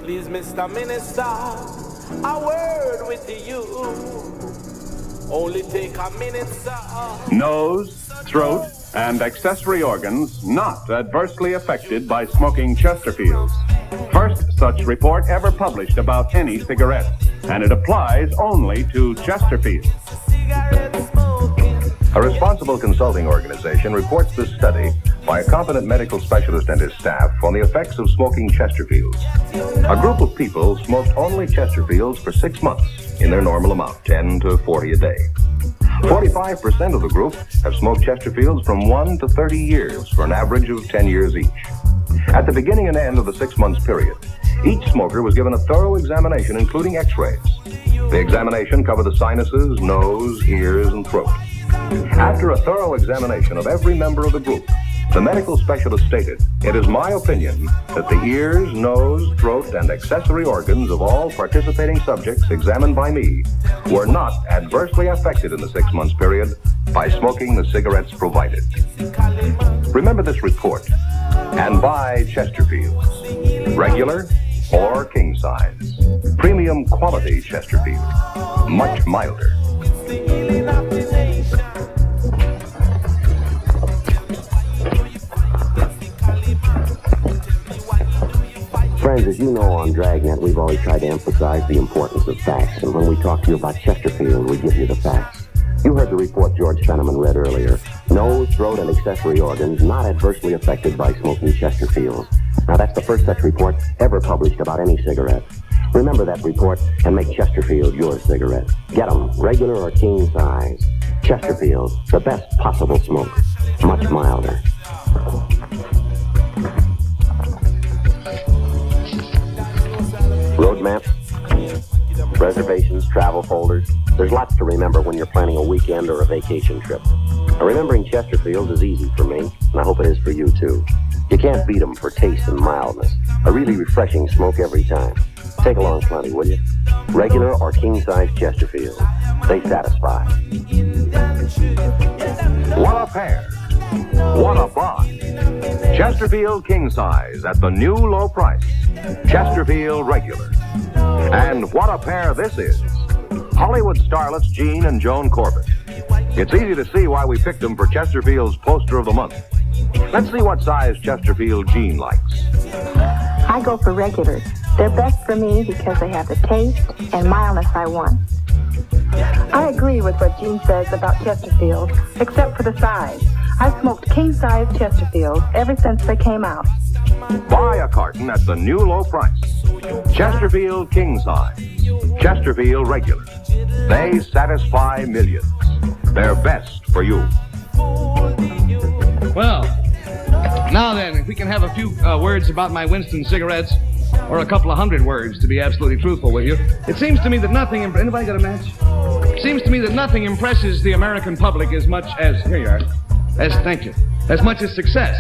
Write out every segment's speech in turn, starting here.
Please, Mr. Minister, a word with you. Only take a minute, sir. Nose, throat, and accessory organs not adversely affected by smoking Chesterfields. First such report ever published about any cigarette, and it applies only to Chesterfields. A responsible consulting organization reports this study by a competent medical specialist and his staff on the effects of smoking Chesterfields. A group of people smoked only Chesterfields for 6 months in their normal amount, 10 to 40 a day. 45% of the group have smoked Chesterfields from 1 to 30 years for an average of 10 years each. At the beginning and end of the 6 months period, each smoker was given a thorough examination, including x-rays. The examination covered the sinuses, nose, ears, and throat. After a thorough examination of every member of the group, the medical specialist stated, "It is my opinion that the ears, nose, throat, and accessory organs of all participating subjects examined by me were not adversely affected in the 6 months period by smoking the cigarettes provided." Remember this report and buy Chesterfields, regular or king size. Premium quality Chesterfield, much milder. Friends, as you know, on Dragnet, we've always tried to emphasize the importance of facts. And when we talk to you about Chesterfield, we give you the facts. You heard the report George Fenneman read earlier. Nose, throat, and accessory organs not adversely affected by smoking Chesterfields. Now, that's the first such report ever published about any cigarette. Remember that report and make Chesterfield your cigarette. Get them, regular or king size. Chesterfield, the best possible smoke. Much milder. Road maps, reservations, travel folders. There's lots to remember when you're planning a weekend or a vacation trip. Now, remembering Chesterfields is easy for me, and I hope it is for you too. You can't beat them for taste and mildness. A really refreshing smoke every time. Take along plenty, will you? Regular or king-size Chesterfield. They satisfy. What a pair. What a buy. Chesterfield king size at the new low price. Chesterfield regular. And what a pair this is. Hollywood starlets Gene and Joan Corbett. It's easy to see why we picked them for Chesterfield's Poster of the Month. Let's see what size Chesterfield Gene likes. I go for regulars. They're best for me because they have the taste and mildness I want. I agree with what Gene says about Chesterfield, except for the size. I've smoked king-size Chesterfields ever since they came out. Buy a carton at the new low price. Chesterfield king size. Chesterfield regular. They satisfy millions. They're best for you. Well, now then, if we can have a few words about my Winston cigarettes, or a couple of hundred words, to be absolutely truthful with you. It seems to me that nothing... Anybody got a match? It seems to me that nothing impresses the American public as much as... Here you are. Thank you. As much as success,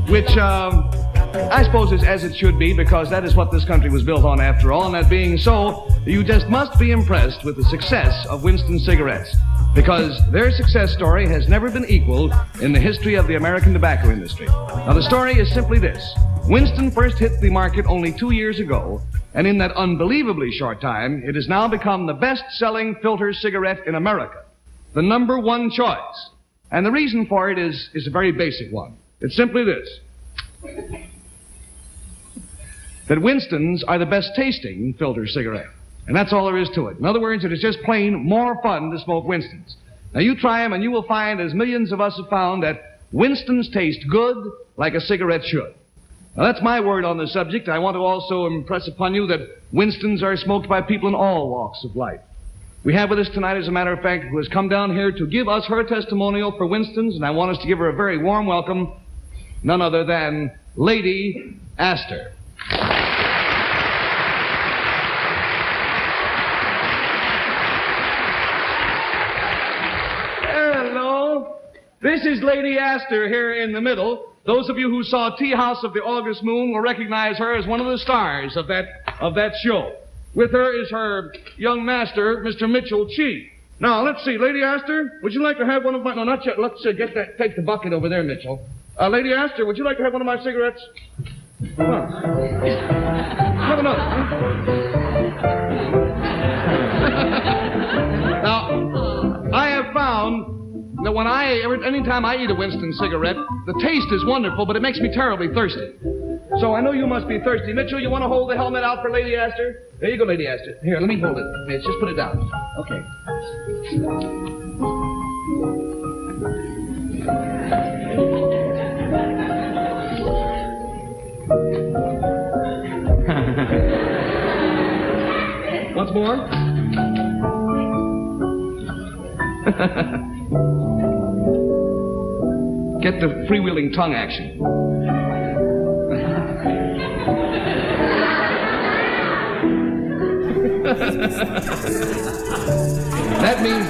which I suppose is as it should be, because that is what this country was built on after all. And that being so, you just must be impressed with the success of Winston cigarettes, because their success story has never been equaled in the history of the American tobacco industry. Now, the story is simply this. Winston first hit the market only 2 years ago, and in that unbelievably short time, it has now become the best-selling filter cigarette in America, the number one choice. And the reason for it is a very basic one. It's simply this, that Winstons are the best-tasting filter cigarette. And that's all there is to it. In other words, it is just plain more fun to smoke Winstons. Now, you try them, and you will find, as millions of us have found, that Winstons taste good like a cigarette should. Now, that's my word on the subject. I want to also impress upon you that Winstons are smoked by people in all walks of life. We have with us tonight, as a matter of fact, who has come down here to give us her testimonial for Winstons, and I want us to give her a very warm welcome, none other than Lady Astor. Hello. This is Lady Astor here in the middle. Those of you who saw Tea House of the August Moon will recognize her as one of the stars of that show. With her is her young master, Mr. Mitchell Chi. Now, let's see, Lady Astor, would you like to have one of my... No, not yet. Let's take the bucket over there, Mitchell. Lady Astor, would you like to have one of my cigarettes? Come on. Have another. Now, I have found that anytime I eat a Winston cigarette, the taste is wonderful, but it makes me terribly thirsty. So I know you must be thirsty. Mitchell, you want to hold the helmet out for Lady Astor? There you go, Lady Astor. Here, let me hold it. Mitch, just put it down. Okay. Once more. Get the freewheeling tongue action. That means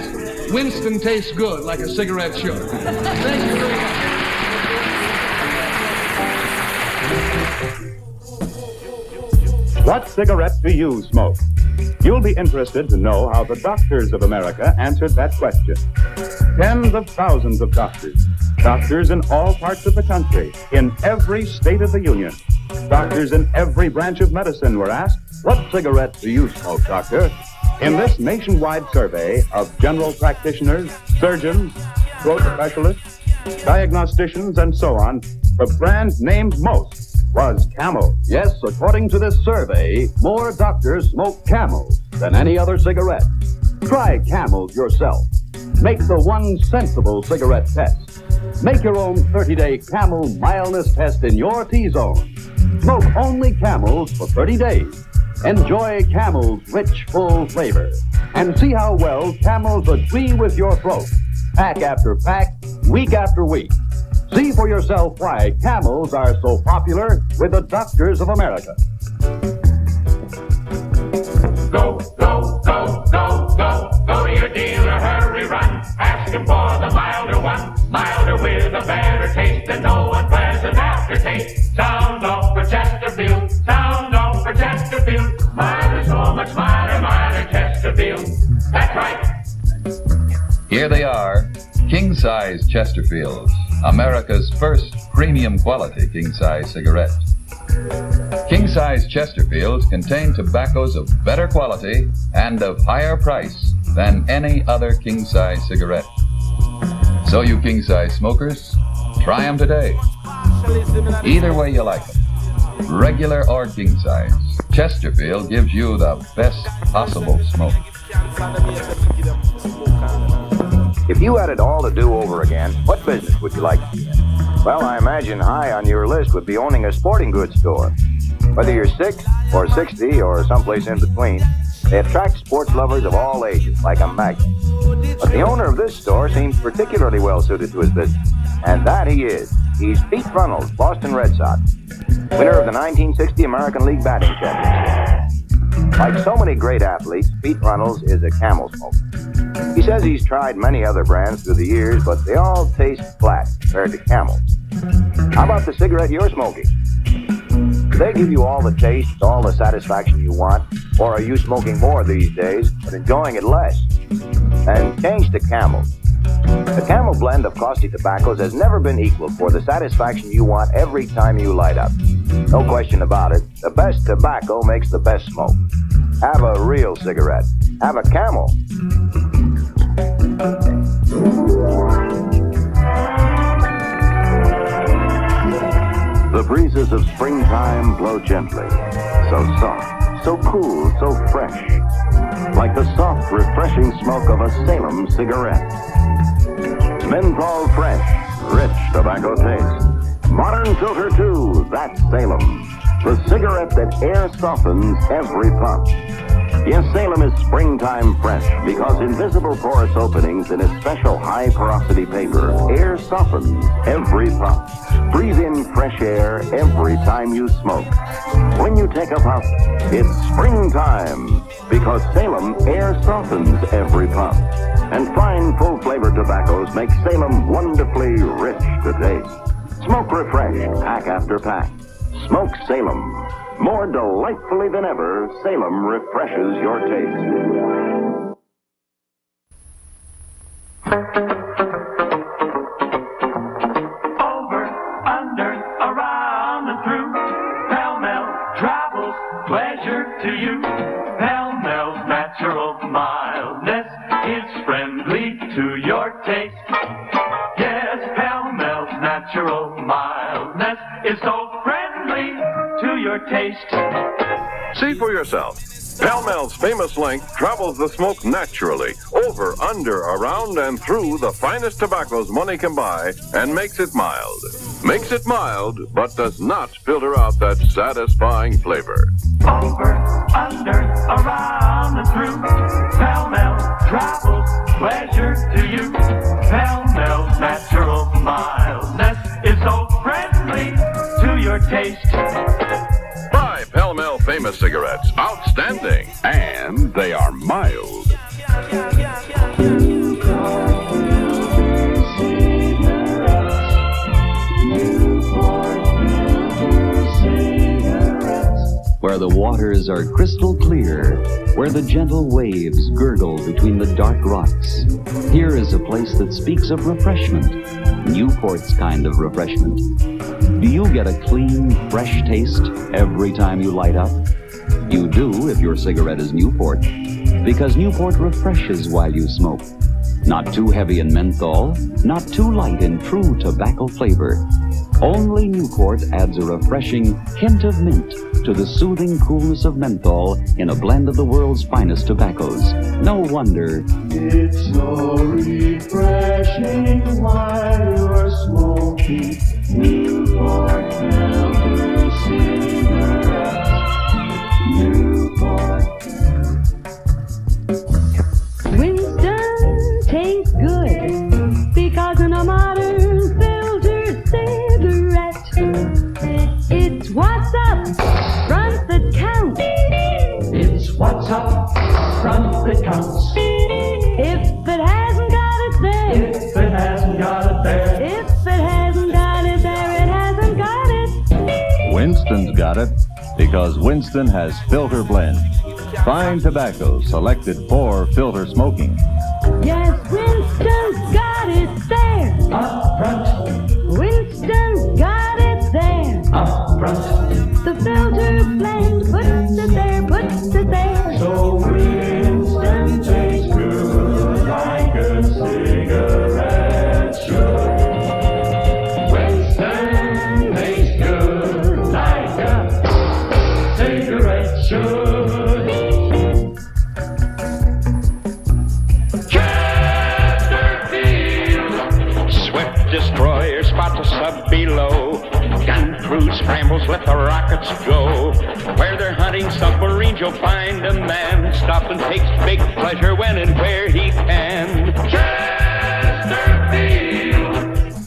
Winston tastes good, like a cigarette should. Thank you very much. What cigarette do you smoke? You'll be interested to know how the doctors of America answered that question. Tens of thousands of doctors in all parts of the country, in every state of the union. Doctors in every branch of medicine were asked, what cigarette do you smoke, doctor? In this nationwide survey of general practitioners, surgeons, throat specialists, diagnosticians, and so on, the brand named most was Camel. Yes, according to this survey, more doctors smoke Camels than any other cigarette. Try Camels yourself. Make the one sensible cigarette test. Make your own 30-day Camel mildness test in your T-zone. Smoke only Camels for 30 days. Enjoy Camel's rich, full flavor. And see how well Camels agree with your throat. Pack after pack, week after week. See for yourself why Camels are so popular with the doctors of America. Go, go, go, go, go. Go to your dealer, hurry, run. Ask him for the milder one. Milder with a better taste and no unpleasant aftertaste. Sound off for Chesterfield. Sound off for Chesterfield. Milder, so much milder, milder Chesterfield. That's right. Here they are, king-size Chesterfields, America's first premium quality king-size cigarette. King-size Chesterfields contain tobaccos of better quality and of higher price than any other king-size cigarette. So you king-size smokers, try them today. Either way you like them, regular or king-size, Chesterfield gives you the best possible smoke. If you had it all to do over again, what business would you like to be in? Well, I imagine high on your list would be owning a sporting goods store. Whether you're 6 or 60 or someplace in between, they attract sports lovers of all ages like a magnet. But the owner of this store seems particularly well suited to his business, and that he is. He's Pete Runnels, Boston Red Sox, winner of the 1960 American League Batting Championship. Like so many great athletes, Pete Runnels is a Camel smoker. He says he's tried many other brands through the years, but they all taste flat compared to Camel. How about the cigarette you're smoking? Do they give you all the taste, all the satisfaction you want? Or are you smoking more these days, but enjoying it less? Then change to Camel. The Camel blend of costly tobaccos has never been equal for the satisfaction you want every time you light up. No question about it, the best tobacco makes the best smoke. Have a real cigarette. Have a Camel. The breezes of springtime blow gently, so soft, so cool, so fresh, like the soft, refreshing smoke of a Salem cigarette. Menthol fresh, rich tobacco taste. Modern filter too, that's Salem. The cigarette that air softens every puff. Yes, Salem is springtime fresh because invisible porous openings in its special high porosity paper air softens every puff. Breathe in fresh air every time you smoke. When you take a puff, it's springtime because Salem air softens every puff. And fine, full-flavored tobaccos make Salem wonderfully rich to taste. Smoke refreshed, pack after pack. Smoke Salem. More delightfully than ever, Salem refreshes your taste. Over, under, around and through, pell-mell, travel travels pleasure to you. Pell-Mel's natural mildness is friendly to your taste. Yes, Pell-Mel's natural mildness is so friendly to your taste. See for yourself. Pell-Mel's famous length travels the smoke naturally, over, under, around, and through the finest tobaccos money can buy, and makes it mild. Makes it mild, but does not filter out that satisfying flavor. Over, under, around, and through. Pell-Mel travels pleasure to you. Pell-Mel's natural mildness is so friendly to your taste. Buy Pell-Mel famous cigarettes. Outstanding. And they are mild. Where the waters are crystal clear, where the gentle waves gurgle between the dark rocks, here is a place that speaks of refreshment, Newport's kind of refreshment. Do you get a clean, fresh taste every time you light up? You do if your cigarette is Newport, because Newport refreshes while you smoke. Not too heavy in menthol, not too light in true tobacco flavor. Only Newport adds a refreshing hint of mint to the soothing coolness of menthol in a blend of the world's finest tobaccos. No wonder it's so refreshing while you're smoking Newport filter cigarettes. Newport. Winston tastes good because in a modern filter cigarette, it's what's up front that counts. It's what's up front that counts. If it hasn't got it there, If it hasn't got it there, if it hasn't got it there, it hasn't got it. Winston's got it because Winston has filter blend. Fine tobacco selected for filter smoking. Yes, Winston's got it there. up front, Winston's got it there. up front. The filter blend puts it there, puts it there. So Winston tastes good like a cigarette should. Winston tastes good like a cigarette should. Swift destroyer spot the sub below. Gun crew scrambles, let the rockets go. Where they're hunting submarines, you'll find a man stops and takes big pleasure when and where he can.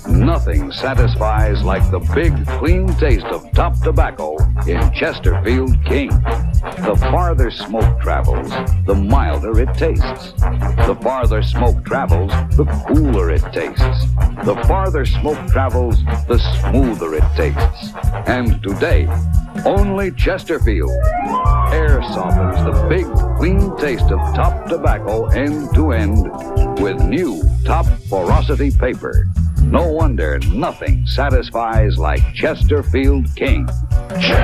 Nothing satisfies like the big, clean taste of top tobacco in Chesterfield King. The farther smoke travels, the milder it tastes. The farther smoke travels, the cooler it tastes. The farther smoke travels, the smoother it tastes. And today, only Chesterfield air softens the big, clean taste of top tobacco end to end with new top porosity paper. No wonder nothing satisfies like Chesterfield King. Chesterfield.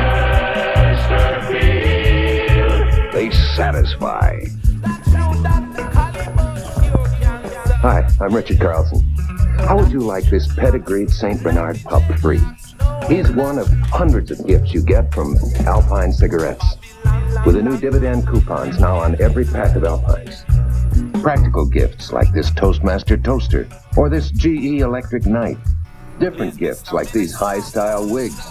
They satisfy. Hi, I'm Richard Carlson. How would you like this pedigreed St. Bernard pup free? He's one of hundreds of gifts you get from Alpine cigarettes. With the new dividend coupons now on every pack of Alpines. Practical gifts like this Toastmaster toaster or this GE electric knife. Different gifts like these high-style wigs.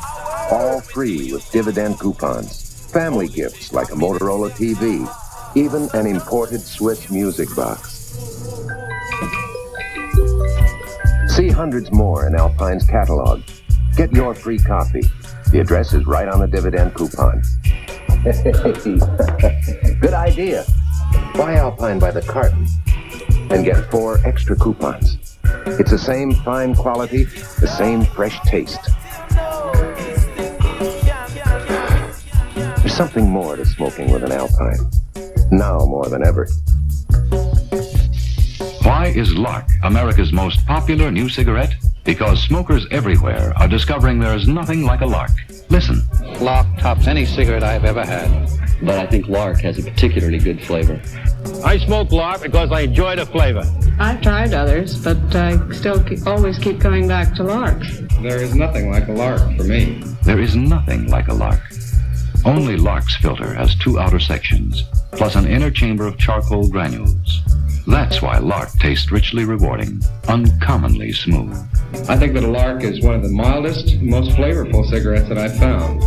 All free with dividend coupons. Family gifts like a Motorola TV. Even an imported Swiss music box. See hundreds more in Alpine's catalog. Get your free copy. The address is right on the dividend coupon. Good idea. Buy Alpine by the carton and get 4 extra coupons. It's the same fine quality, the same fresh taste. There's something more to smoking with an Alpine. Now more than ever. Why is Lark America's most popular new cigarette? Because smokers everywhere are discovering there's nothing like a lark. Listen. Lark tops any cigarette I've ever had. But I think lark has a particularly good flavor. I smoke lark because I enjoy the flavor. I've tried others, but I still always keep coming back to lark. There is nothing like a lark for me. There is nothing like a lark. Only lark's filter has 2 outer sections, plus an inner chamber of charcoal granules. That's why lark tastes richly rewarding, uncommonly smooth. I think that a lark is one of the mildest, most flavorful cigarettes that I've found.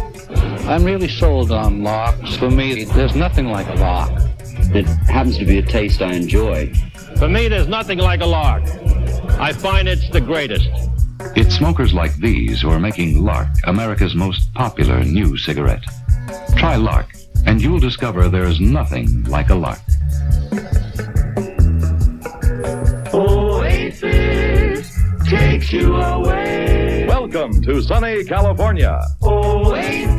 I'm really sold on larks. For me, there's nothing like a lark. It happens to be a taste I enjoy. For me, there's nothing like a lark. I find it's the greatest. It's smokers like these who are making lark America's most popular new cigarette. Try lark, and you'll discover there's nothing like a lark. Oasis takes you away. Welcome to sunny California. Oasis,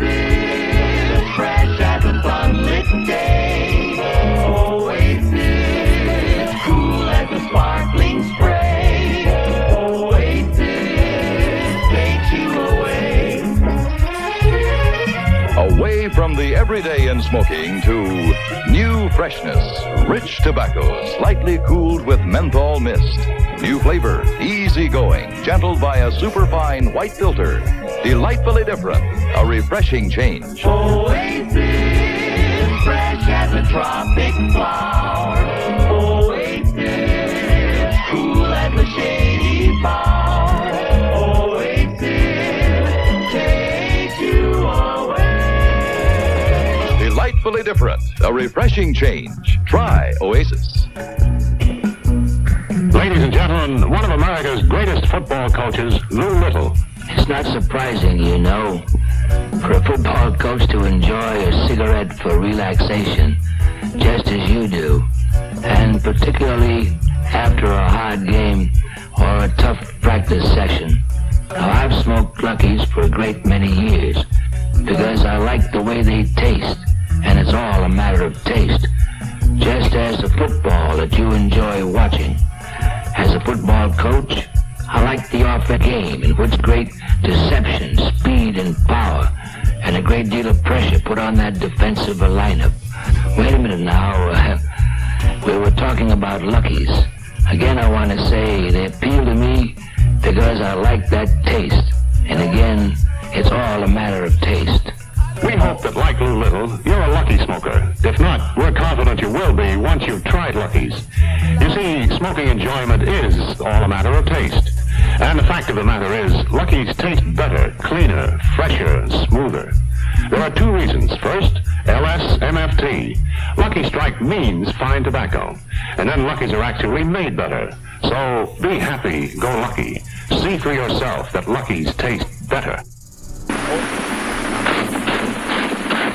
fresh as a sunlit day. Oasis, cool as a sparkling spray. Oasis takes you away. Away from the everyday in smoking to new freshness, rich tobacco, slightly cooled with menthol mist. New flavor, easy going, gentled by a superfine white filter. Delightfully different, a refreshing change. Oasis, fresh as a tropic flower. Oasis, cool as a shady bower. Oasis, take you away. Delightfully different, a refreshing change. Try Oasis. Ladies and gentlemen, one of America's greatest football coaches, Lou Little. It's not surprising, you know, for a football coach to enjoy a cigarette for relaxation, just as you do, and particularly after a hard game or a tough practice session. Now, I've smoked Luckies for a great many years because I like the way they taste, and it's all a matter of taste, just as the football that you enjoy watching. As a football coach, I like the offensive game in which great deception, speed, and power, and a great deal of pressure put on that defensive lineup. Wait a minute now. We were talking about Luckies. Again, I want to say they appeal to me because I like that taste. And again, it's all a matter of taste. We hope that, like Lou Little, you're a Lucky smoker. If not, we're confident you will be once you've tried Luckies. You see, smoking enjoyment is all a matter of taste. And the fact of the matter is, Luckies taste better, cleaner, fresher, and smoother. There are 2 reasons. First, LSMFT. Lucky Strike means fine tobacco. And then Luckies are actually made better. So be happy, go Lucky. See for yourself that Luckies taste better.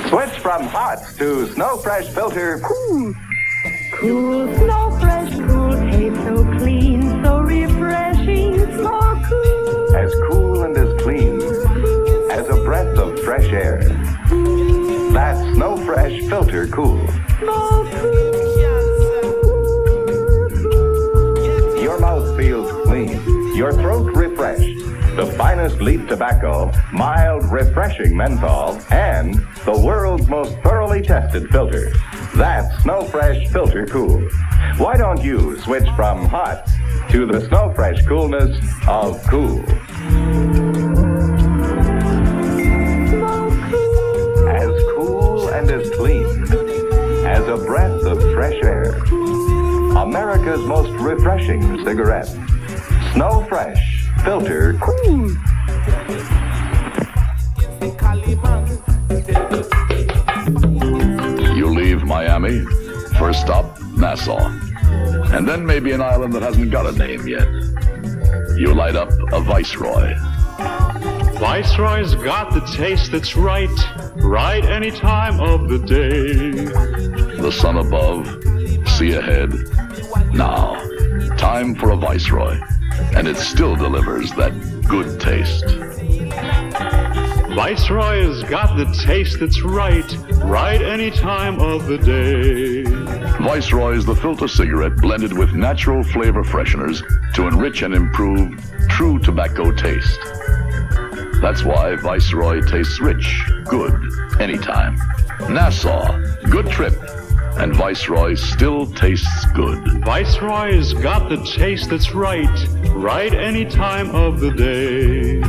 Switch from hot to Snow Fresh Filter Cool. Cool, Snow Fresh, cool, taste so clean, so refreshing, so cool. As cool and as clean as a breath of fresh air. That's Snow Fresh Filter Cool. Your mouth feels clean, your throat refreshed. The finest leaf tobacco, mild, refreshing menthol, and the world's most thoroughly tested filter. That's Snow Fresh Filter Cool. Why don't you switch from hot to the Snow Fresh coolness of cool? As cool and as clean as a breath of fresh air. America's most refreshing cigarette. Snow Fresh Filter Cool. You leave Miami, first stop, Nassau. And then maybe an island that hasn't got a name yet. You light up a Viceroy. Viceroy's got the taste that's right any time of the day. The sun above, sea ahead. Now, time for a Viceroy. And it still delivers that good taste. Viceroy's got the taste that's right any time of the day. Viceroy is the filter cigarette blended with natural flavor fresheners to enrich and improve true tobacco taste. That's why Viceroy tastes rich, good, anytime. Nassau, good trip, and Viceroy still tastes good. Viceroy's got the taste that's right any time of the day.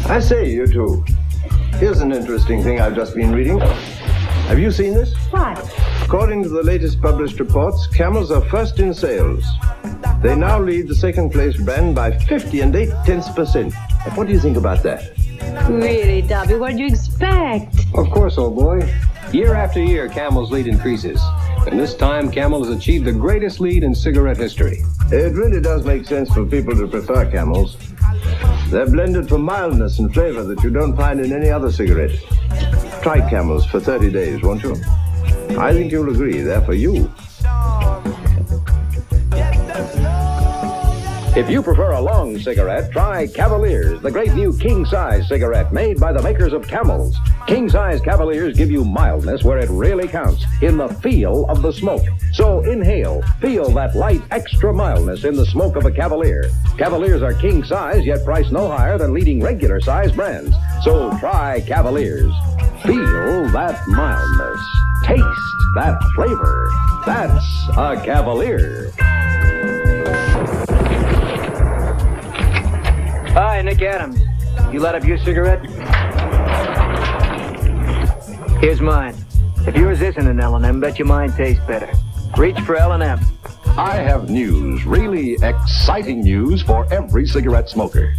I say, you two, here's an interesting thing I've just been reading. Have you seen this? What? According to the latest published reports, camels are first in sales. They now lead the second-place brand by 50.8%. What do you think about that? Really, Dobby, what did you expect? Of course, old boy. Year after year, Camel's lead increases. And this time, Camel has achieved the greatest lead in cigarette history. It really does make sense for people to prefer Camels. They're blended for mildness and flavor that you don't find in any other cigarette. Try Camels for 30 days, won't you? I think you'll agree, they're for you. If you prefer a long cigarette, try Cavaliers, the great new king-size cigarette made by the makers of Camels. King-size Cavaliers give you mildness where it really counts, in the feel of the smoke. So inhale, feel that light extra mildness in the smoke of a Cavalier. Cavaliers are king-size, yet priced no higher than leading regular-size brands. So try Cavaliers. Feel that mildness. Taste that flavor. That's a Cavalier. Hi, Nick Adams. You light up your cigarette? Here's mine. If yours isn't an L&M, bet your mine tastes better. Reach for L&M. I have news, really exciting news for every cigarette smoker.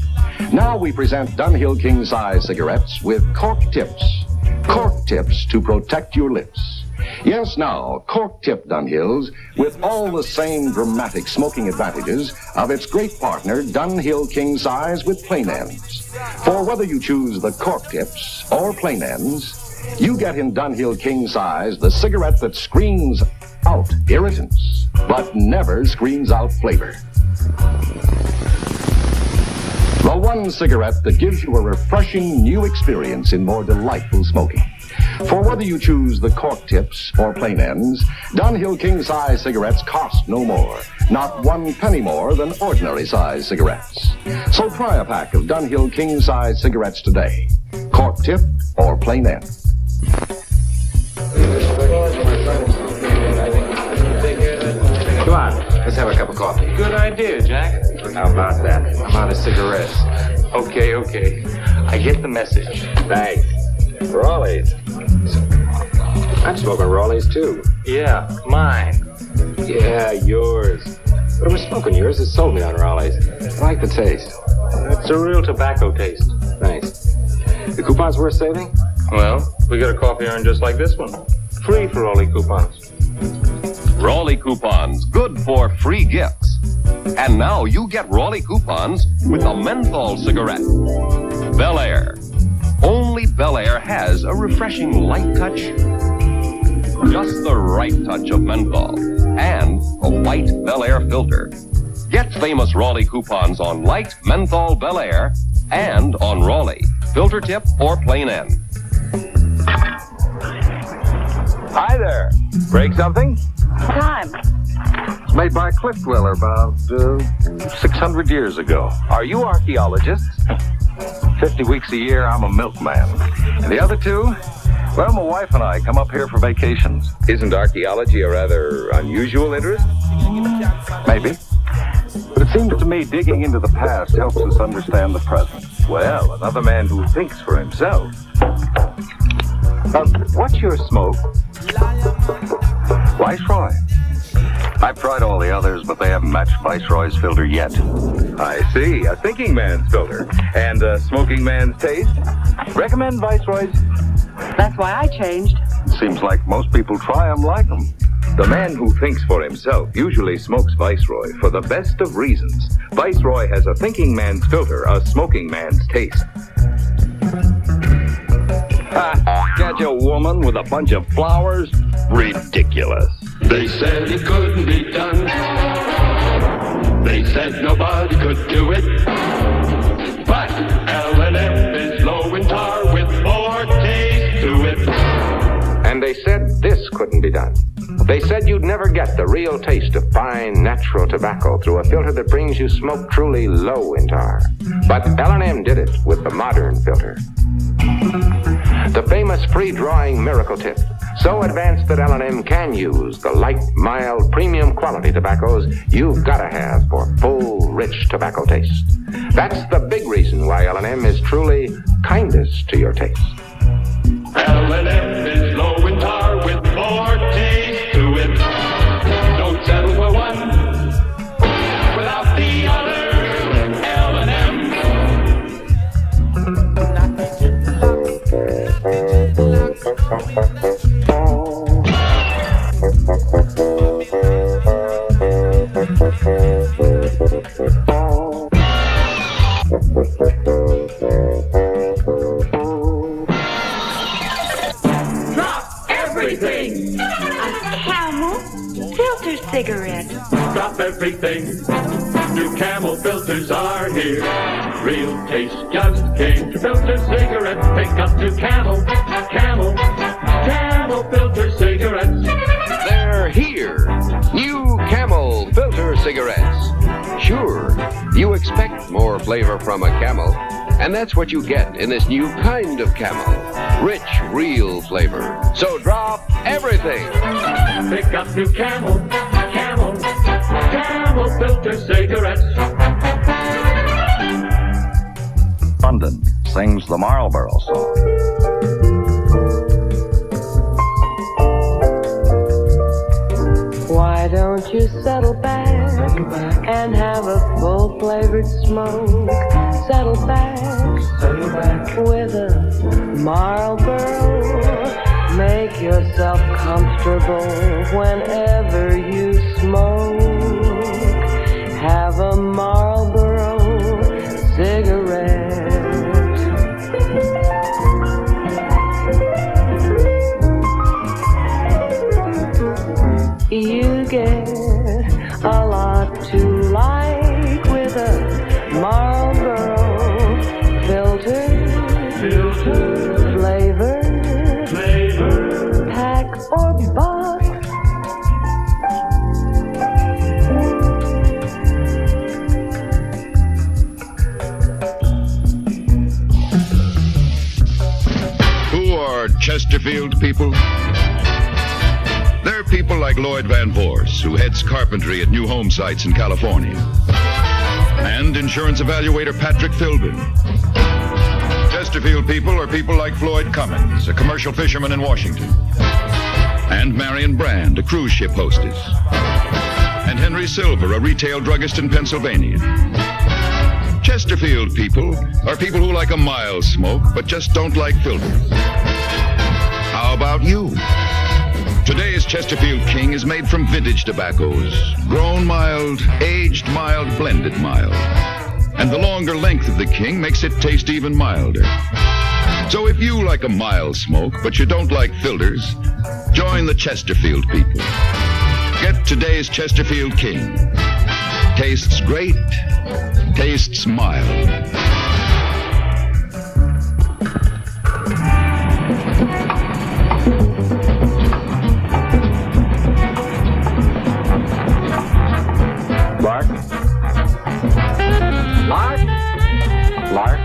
Now we present Dunhill King Size cigarettes with cork tips. Cork tips to protect your lips. Yes, now, cork tip Dunhills with all the same dramatic smoking advantages of its great partner, Dunhill King Size with plain ends. For whether you choose the cork tips or plain ends, you get in Dunhill King Size the cigarette that screams out irritants, but never screams out flavor. The one cigarette that gives you a refreshing new experience in more delightful smoking. For whether you choose the cork tips or plain ends, Dunhill King Size cigarettes cost no more, not 1 penny more than ordinary size cigarettes. So try a pack of Dunhill King Size cigarettes today, cork tip or plain end. Come on, let's have a cup of coffee. Good idea, Jack. How about that? I'm out of cigarettes. Okay. I get the message. Thanks. Raleigh's. I'm smoking Raleigh's too. Yeah, mine. Yeah, yours. But I was smoking yours. It sold me on Raleigh's. I like the taste. It's a real tobacco taste. Thanks. The coupon's worth saving? Well, we got a coffee urn just like this one. Free for Raleigh coupons. Raleigh coupons, good for free gifts. And now you get Raleigh coupons with a menthol cigarette. Bel Air. Only Bel Air has a refreshing light touch. Just the right touch of menthol. And a white Bel Air filter. Get famous Raleigh coupons on light menthol Bel Air and on Raleigh, filter tip or plain end. Hi there. Break something? Time. It's made by a cliff dweller about 600 years ago. Are you archaeologists? 50 weeks a year, I'm a milkman. And the other two? Well, my wife and I come up here for vacations. Isn't archaeology a rather unusual interest? Maybe. But it seems to me digging into the past helps us understand the present. Well, another man who thinks for himself. What's your smoke? Viceroy. I've tried all the others, but they haven't matched Viceroy's filter yet. I see. A thinking man's filter. And a smoking man's taste. Recommend Viceroy's? That's why I changed. Seems like most people try them like them. The man who thinks for himself usually smokes Viceroy for the best of reasons. Viceroy has a thinking man's filter, a smoking man's taste. Ha! Catch a woman with a bunch of flowers? Ridiculous. They said it couldn't be done. They said nobody could do it. But L&M is low in tar with more taste to it. And they said this couldn't be done. They said you'd never get the real taste of fine, natural tobacco through a filter that brings you smoke truly low in tar. But L&M did it with the modern filter. The famous free-drawing miracle tip, so advanced that L&M can use the light, mild, premium quality tobaccos you've got to have for full, rich tobacco taste. That's the big reason why L&M is truly kindest to your taste. L&M is low in tar with more taste to it. Don't settle for one without the other. L&M. Drop everything. A Camel filter cigarette. Drop everything. New Camel filters are here. Real taste just came to filter cigarettes. Pick up new Camel filter cigarettes. They're here. New Camel filter cigarettes. Sure, you expect more flavor from a Camel, and that's what you get in this new kind of Camel. Rich, real flavor. So drop everything. Pick up new Camel filter cigarettes. London sings the Marlborough song. Why don't you settle back and have a full-flavored smoke? Settle back with a Marlboro. Make yourself comfortable whenever you smoke. Have a Marlboro cigarette. You get a lot to like with a Marlboro filter, flavor, pack or box. Who are Chesterfield people? They're people like Lloyd Van Voorst, who heads carpentry at new home sites in California, and insurance evaluator Patrick Philbin. Chesterfield people are people like Floyd Cummins, a commercial fisherman in Washington, and Marion Brand, a cruise ship hostess, and Henry Silver, a retail druggist in Pennsylvania. Chesterfield people are people who like a mild smoke, but just don't like filters. How about you? Today's Chesterfield King is made from vintage tobaccos, grown mild, aged mild, blended mild. And the longer length of the King makes it taste even milder. So if you like a mild smoke, but you don't like filters, join the Chesterfield people. Get today's Chesterfield King. Tastes great, tastes mild. Lark? Lark? Lark?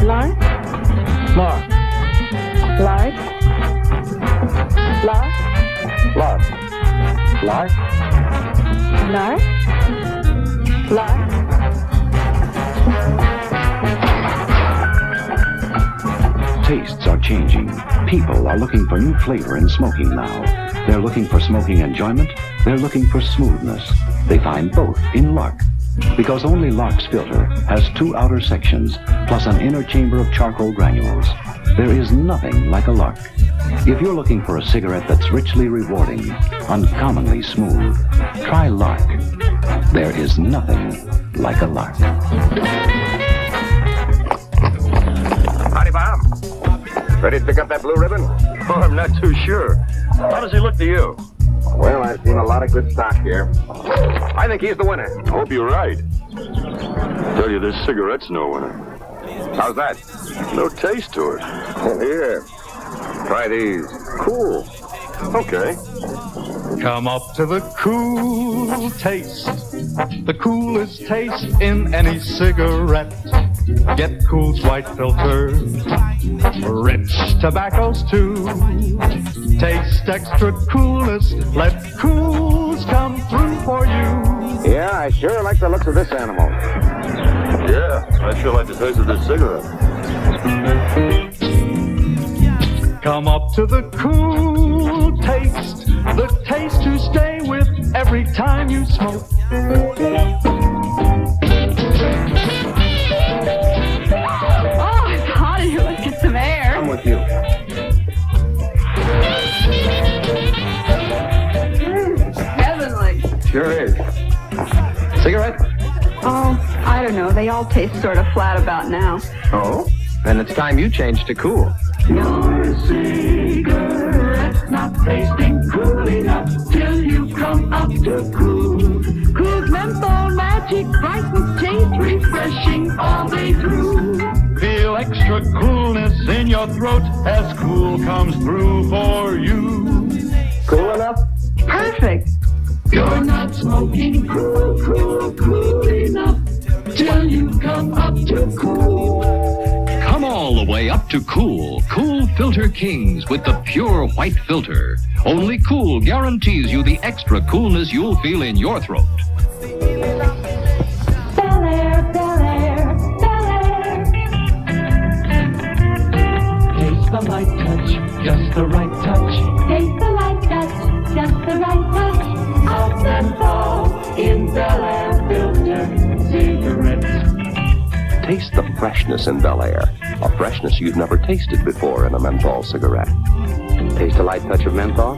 Lark? Lark. Lark? Lark? Lark. Lark? Lark? Lark? Tastes are changing. People are looking for new flavor in smoking now. They're looking for smoking enjoyment. They're looking for smoothness. They find both in Lark. Because only Lark's filter has two outer sections, plus an inner chamber of charcoal granules. There is nothing like a Lark. If you're looking for a cigarette that's richly rewarding, uncommonly smooth, try Lark. There is nothing like a Lark. Howdy, Bob. Ready to pick up that blue ribbon? Oh, I'm not too sure. How does he look to you? Well, I've seen a lot of good stock here. I think he's the winner. I hope you're right. Tell you, this cigarette's no winner. How's that? No taste to it. Here. Try these. Cool. Okay. Come up to the cool taste, the coolest taste in any cigarette. Get Cool's white filter, rich tobaccos too. Taste extra coolness, let Cool's come through for you. Yeah, I sure like the looks of this animal. Yeah, I sure like the taste of this cigarette. Come up to the cool taste, the taste to stay with every time you smoke. Oh, it's hot in here. Let's get some air. I'm with you. Heavenly. Sure is. Cigarette? Oh, I don't know. They all taste sort of flat about now. Oh? Then it's time you changed to Cool. Your cigarette's not tasting cool enough till you come up to Cool. Cool's menthol magic brightens taste, Refreshing all day through. Feel extra coolness in your throat as Cool comes through for you. Cool enough? perfect. You're not smoking cool enough till you come up to Cool. Come all the way up to Cool. Cool Filter Kings with the pure white filter. Only Cool guarantees you the extra coolness you'll feel in your throat. Bel Air, Bel Air, Bel Air. Taste the light touch, just the right touch. Taste the light touch, just the right touch. Of menthol in Bel Air filter cigarettes. Taste the freshness in Bel Air, a freshness you've never tasted before in a menthol cigarette. Taste a light touch of menthol?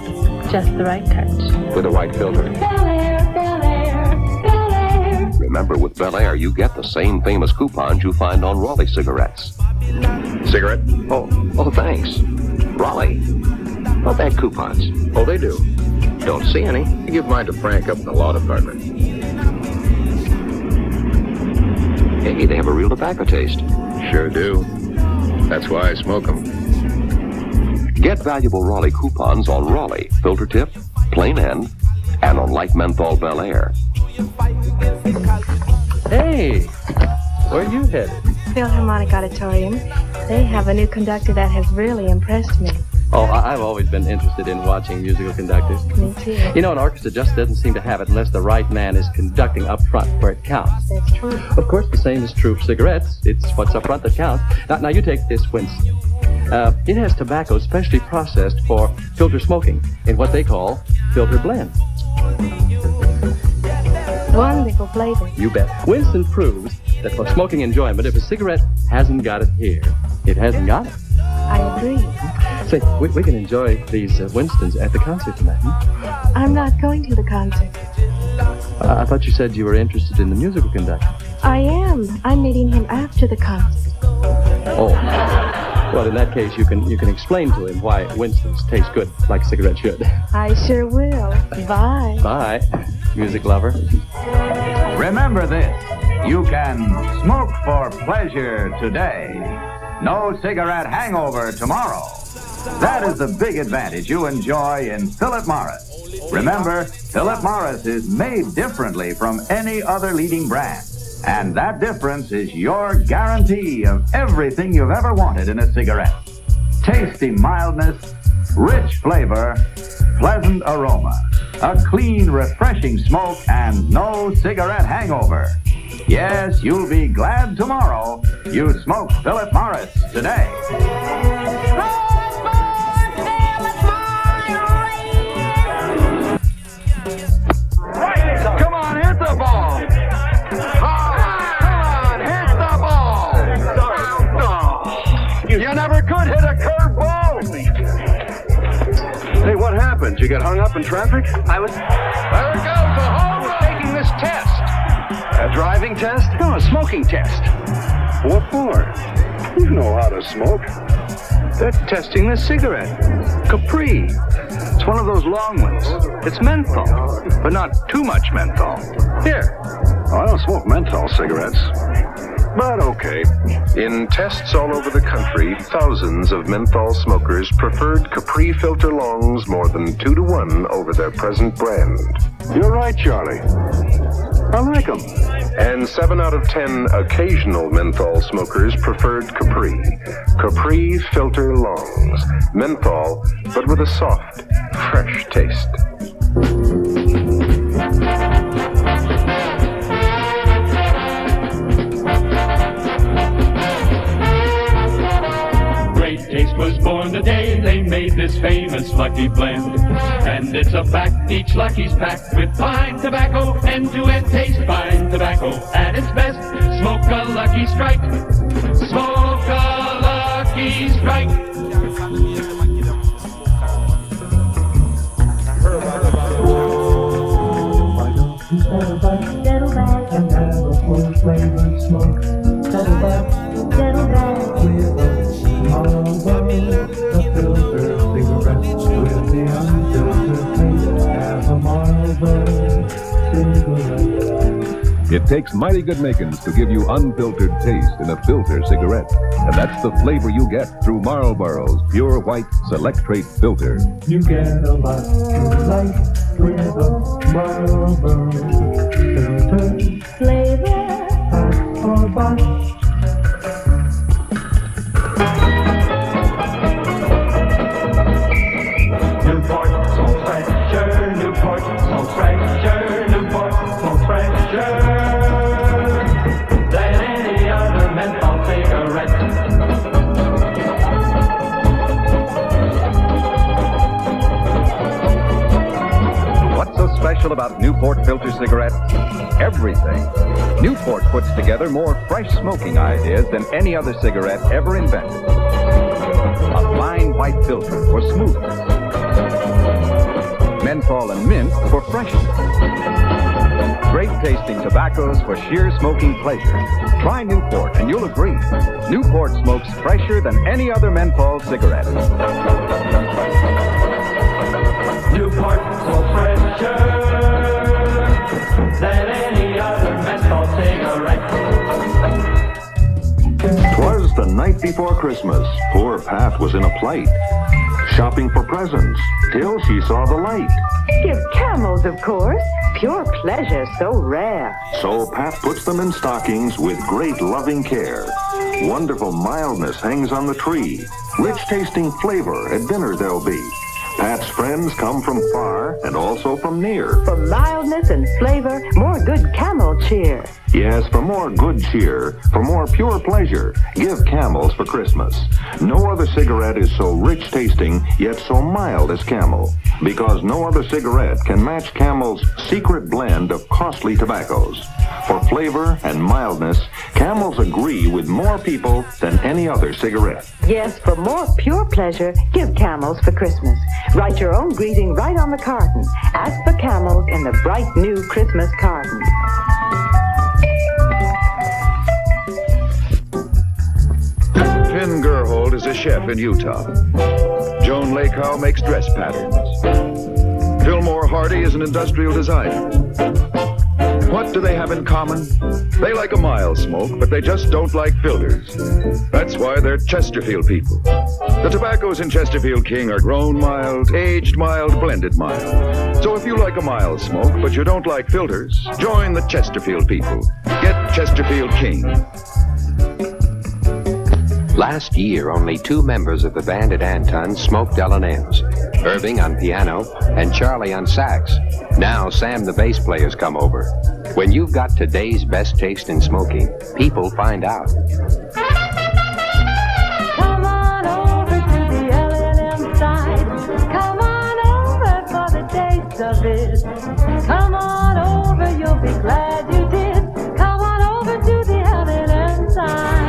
Just the right touch. With a white filter. Bel Air, Bel Air, Bel Air. Remember, with Bel Air, you get the same famous coupons you find on Raleigh cigarettes. Cigarette? Oh, thanks. Raleigh. Well, they had coupons. Oh, they do. Don't see any. I give mine to Frank up in the law department. Hey, they have a real tobacco taste. Sure do. That's why I smoke them. Get valuable Raleigh coupons on Raleigh, Filter Tip, Plain End, and on Light Menthol Bel Air. Hey, where are you headed? Philharmonic Auditorium. They have a new conductor that has really impressed me. Oh, I've always been interested in watching musical conductors. Me too. You know, an orchestra just doesn't seem to have it unless the right man is conducting up front where it counts. That's true. Of course, the same is true for cigarettes. It's what's up front that counts. Now you take this Winston. It has tobacco specially processed for filter smoking in what they call filter blend. Wonderful flavor. You bet. Winston proves that for smoking enjoyment, if a cigarette hasn't got it here, it hasn't got it. I agree. Say, we can enjoy these Winstons at the concert tonight. I'm not going to the concert. I thought you said you were interested in the musical conductor. I am. I'm meeting him after the concert. Oh. Well, in that case, you can explain to him why Winston's taste good like a cigarette should. I sure will. Bye. Bye, music lover. Remember this. You can smoke for pleasure today. No cigarette hangover tomorrow. That is the big advantage you enjoy in Philip Morris. Remember, Philip Morris is made differently from any other leading brand. And that difference is your guarantee of everything you've ever wanted in a cigarette. Tasty mildness, rich flavor, pleasant aroma, a clean, refreshing smoke, and no cigarette hangover. Yes, you'll be glad tomorrow you smoked Philip Morris today. Come on, hit the ball! You never could hit a curveball! Hey, what happened? You get hung up in traffic? There it goes, the home was taking this test. A driving test? No, a smoking test. What for? You know how to smoke. They're testing the cigarette. Capri. It's one of those long ones. It's menthol, but not too much menthol. Here. I don't smoke menthol cigarettes. But okay. In tests all over the country, thousands of menthol smokers preferred Capri filter longs more than 2 to 1 over their present brand. You're right, Charlie. I like them. And 7 out of 10 occasional menthol smokers preferred Capri. Capri filter longs. Menthol, but with a soft, fresh taste. Great Taste was born the day they made this famous Lucky Blend. And it's a fact, each Lucky's packed with fine tobacco, end-to-end taste, fine tobacco at its best. Smoke a Lucky Strike, smoke a Lucky Strike. Settle back and have a full flavored smoke. Settle back with a Marlboro, a filter cigarette with the unfiltered taste. Have a Marlboro cigarette. It takes mighty good makings to give you unfiltered taste in a filter cigarette. And that's the flavor you get through Marlboro's pure white select trait filter. You get a lot you like with a Marlboro filter. Flavor or Bosch. Newport, so fresher, Newport, so fresher, Newport, so fresher than any other menthol cigarette. What's so special about Newport filter cigarettes? Everything. Newport puts together more fresh smoking ideas than any other cigarette ever invented. A fine white filter for smoothness. Menthol and mint for freshness. Great tasting tobaccos for sheer smoking pleasure. Try Newport and you'll agree. Newport smokes fresher than any other menthol cigarette. Newport, so fresher than any other menthol cigarette. 'Twas the night before Christmas. Poor Pat was in a plight, shopping for presents, till she saw the light. Give camels, of course. Pure pleasure, so rare. So Pat puts them in stockings with great loving care. Wonderful mildness hangs on the tree. Rich tasting flavor at dinner there'll be. Pat's friends come from far and also from near. For mildness and flavor, more good camel cheer. Yes, for more good cheer, for more pure pleasure, give Camels for Christmas. No other cigarette is so rich tasting, yet so mild as Camel. Because no other cigarette can match Camel's secret blend of costly tobaccos. For flavor and mildness, Camels agree with more people than any other cigarette. Yes, for more pure pleasure, give Camels for Christmas. Write your own greeting right on the carton. Ask for Camels in the bright new Christmas carton. Finn Gerhold is a chef in Utah. Joan Lakow makes dress patterns. Fillmore Hardy is an industrial designer. What do they have in common? They like a mild smoke, but they just don't like filters. That's why they're Chesterfield people. The tobaccos in Chesterfield King are grown mild, aged mild, blended mild. So if you like a mild smoke, but you don't like filters, join the Chesterfield people. Get Chesterfield King. Last year, only 2 members of the band at Anton smoked L&Ms. Irving on piano and Charlie on sax. Now Sam the bass player's come over. When you've got today's best taste in smoking, people find out. Come on over to the L&M side. Come on over for the taste of it. Come on over, you'll be glad you did. Come on over to the L&M side.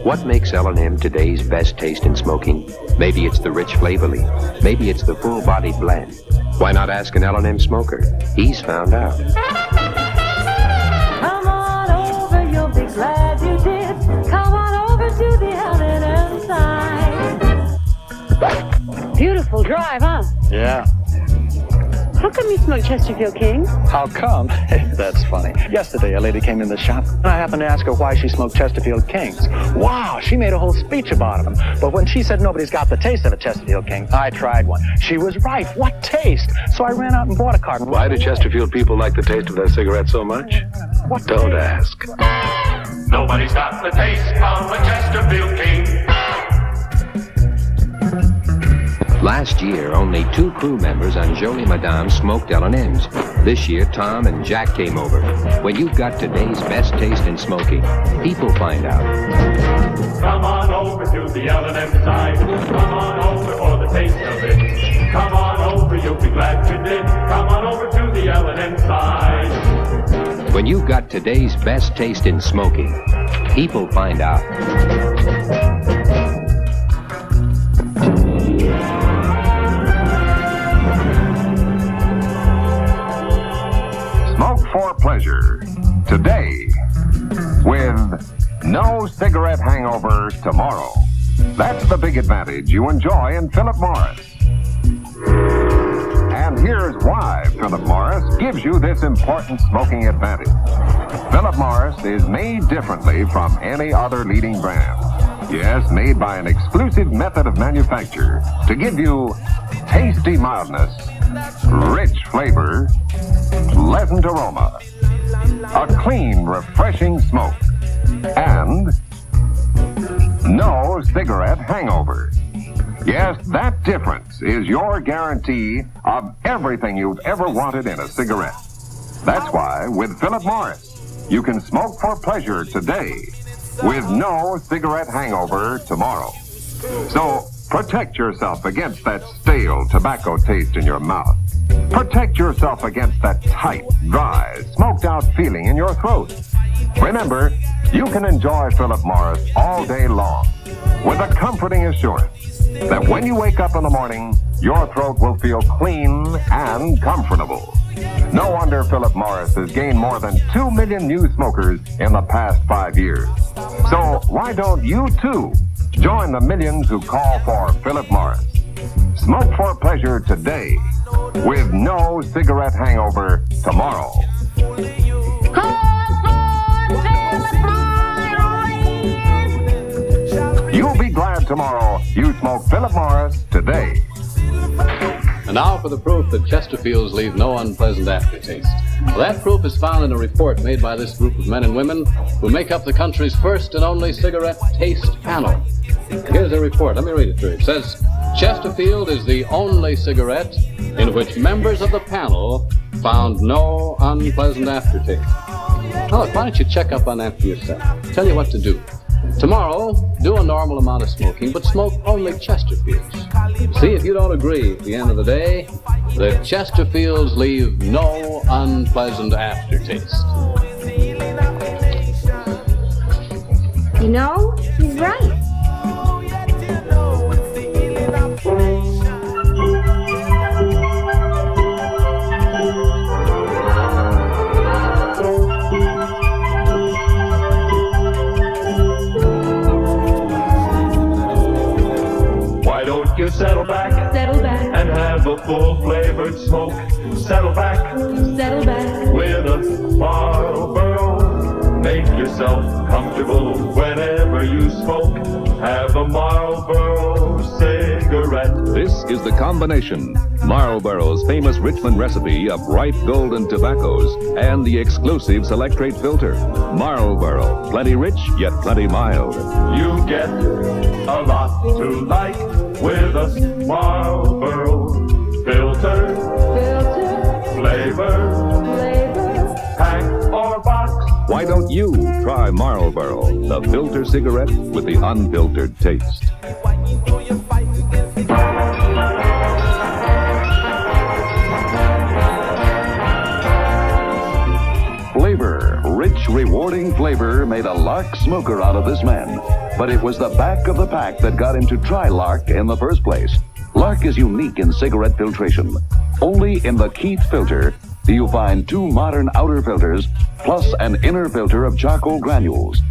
What makes L&M today's best taste in smoking? Maybe it's the rich flavor leaf. Maybe it's the full-bodied blend. Why not ask an L&M smoker? He's found out. Come on over, you'll be glad you did. Come on over to the L&M side. Beautiful drive, huh? Yeah. How come you smoke Chesterfield Kings? How come? That's funny. Yesterday, a lady came in the shop, and I happened to ask her why she smoked Chesterfield Kings. Wow, she made a whole speech about them. But when she said nobody's got the taste of a Chesterfield King, I tried one. She was right. What taste? So I ran out and bought a carton. Why do Chesterfield people like the taste of their cigarettes so much? Don't ask. Nobody's got the taste of a Chesterfield King. Last year, only 2 crew members on Jolie Madame smoked L&M's. This year, Tom and Jack came over. When you've got today's best taste in smoking, people find out. Come on over to the L&M side. Come on over for the taste of it. Come on over, you'll be glad you did. Come on over to the L&M side. When you've got today's best taste in smoking, people find out. Smoke for pleasure today with no cigarette hangover tomorrow. That's the big advantage you enjoy in Philip Morris. And here's why Philip Morris gives you this important smoking advantage. Philip Morris is made differently from any other leading brand. Yes, made by an exclusive method of manufacture to give you tasty mildness, rich flavor, pleasant aroma, a clean, refreshing smoke, and no cigarette hangover. Yes, that difference is your guarantee of everything you've ever wanted in a cigarette. That's why, with Philip Morris, you can smoke for pleasure today with no cigarette hangover tomorrow. So, protect yourself against that stale tobacco taste in your mouth. Protect yourself against that tight, dry, smoked-out feeling in your throat. Remember, you can enjoy Philip Morris all day long with a comforting assurance that when you wake up in the morning, your throat will feel clean and comfortable. No wonder Philip Morris has gained more than 2 million new smokers in the past 5 years. So why don't you, too, join the millions who call for Philip Morris? Smoke for pleasure today with no cigarette hangover tomorrow. You'll be glad tomorrow you smoke Philip Morris today. And now for the proof that Chesterfields leave no unpleasant aftertaste. That proof is found in a report made by this group of men and women who make up the country's first and only cigarette taste panel. Here's the report. Let me read it to you. It says, Chesterfield is the only cigarette in which members of the panel found no unpleasant aftertaste. Now, look, why don't you check up on that for yourself? Tell you what to do. Tomorrow, do a normal amount of smoking, but smoke only Chesterfields. See if you don't agree at the end of the day that Chesterfields leave no unpleasant aftertaste. You know, he's right. You settle back, and have a full-flavored smoke. Settle back, with a Marlboro. Make yourself comfortable whenever you smoke. Have a Marlboro cigarette. This is the combination. Marlboro's famous Richmond recipe of ripe golden tobaccos and the exclusive Select-Rate filter. Marlboro, plenty rich, yet plenty mild. You get a lot to like with a Marlboro filter, flavor, pack or box. Why don't you try Marlboro, the filter cigarette with the unfiltered taste? Flavor, rich, rewarding flavor made a Lark smoker out of this man. But it was the back of the pack that got him to try Lark in the first place. Lark is unique in cigarette filtration. Only in the Keith filter do you find 2 modern outer filters plus an inner filter of charcoal granules.